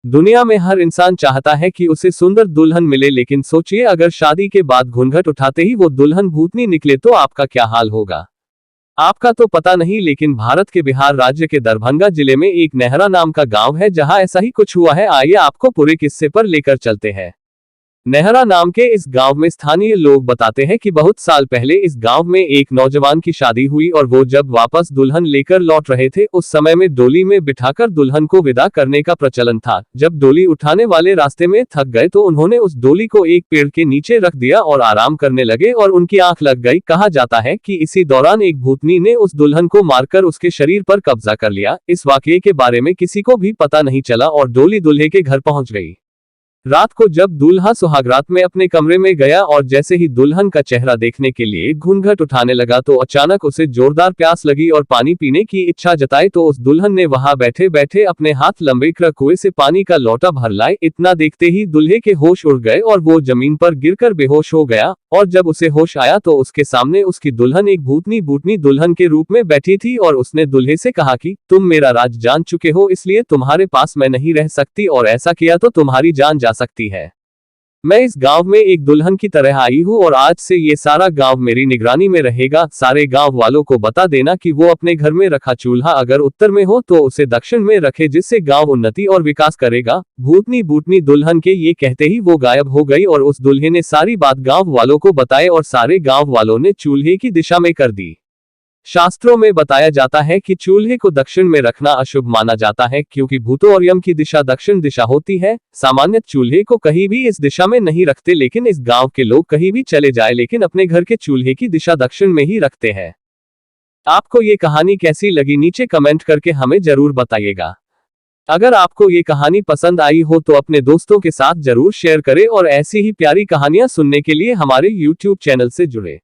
दुनिया में हर इंसान चाहता है कि उसे सुंदर दुल्हन मिले, लेकिन सोचिए अगर शादी के बाद घूंघट उठाते ही वो दुल्हन भूतनी निकले तो आपका क्या हाल होगा। आपका तो पता नहीं, लेकिन भारत के बिहार राज्य के दरभंगा जिले में एक नेहरा नाम का गांव है जहां ऐसा ही कुछ हुआ है। आइए आपको पूरे किस्से पर लेकर चलते हैं। नेहरा नाम के इस गांव में स्थानीय लोग बताते हैं कि बहुत साल पहले इस गांव में एक नौजवान की शादी हुई और वो जब वापस दुल्हन लेकर लौट रहे थे उस समय में डोली में बिठाकर दुल्हन को विदा करने का प्रचलन था। जब डोली उठाने वाले रास्ते में थक गए तो उन्होंने उस डोली को एक पेड़ के नीचे रख दिया और आराम करने लगे और उनकी आंख लग गई। कहा जाता है कि इसी दौरान एक भूतनी ने उस दुल्हन को मारकर उसके शरीर पर कब्जा कर लिया। इस वाकये के बारे में किसी को भी पता नहीं चला और डोली दूल्हे के घर पहुंच गई। रात को जब दूल्हा सुहागरात में अपने कमरे में गया और जैसे ही दुल्हन का चेहरा देखने के लिए घूंघट उठाने लगा तो अचानक उसे जोरदार प्यास लगी और पानी पीने की इच्छा जताई तो उस दुल्हन ने वहां बैठे बैठे अपने हाथ लंबे कर कुएं से पानी का लोटा भर लाए। इतना देखते ही दूल्हे के होश उड़ गए और वो जमीन पर गिरकर बेहोश हो गया और जब उसे होश आया तो उसके सामने उसकी दुल्हन एक भूतनी बूटनी दुल्हन के रूप में बैठी थी और उसने दूल्हे से कहा कि तुम मेरा राज जान चुके हो, इसलिए तुम्हारे पास मैं नहीं रह सकती और ऐसा किया तो तुम्हारी जान जा सकती है। मैं इस गांव में एक दुल्हन की तरह आई हूँ और आज से ये सारा गांव मेरी निगरानी में रहेगा। सारे गांव वालों को बता देना कि वो अपने घर में रखा चूल्हा अगर उत्तर में हो तो उसे दक्षिण में रखे, जिससे गांव उन्नति और विकास करेगा। भूतनी बूटनी दुल्हन के ये कहते ही वो गायब हो गई और उस दूल्हे ने सारी बात गांव वालों को बताई और सारे गांव वालों ने चूल्हे की दिशा में कर दी। शास्त्रों में बताया जाता है कि चूल्हे को दक्षिण में रखना अशुभ माना जाता है क्योंकि भूतों और यम की दिशा दक्षिण दिशा होती है। सामान्य चूल्हे को कहीं भी इस दिशा में नहीं रखते, लेकिन इस गांव के लोग कहीं भी चले जाए लेकिन अपने घर के चूल्हे की दिशा दक्षिण में ही रखते हैं। आपको ये कहानी कैसी लगी नीचे कमेंट करके हमें जरूर बताइएगा। अगर आपको ये कहानी पसंद आई हो तो अपने दोस्तों के साथ जरूर शेयर करें और ऐसी ही प्यारी कहानियां सुनने के लिए हमारे YouTube चैनल से जुड़े।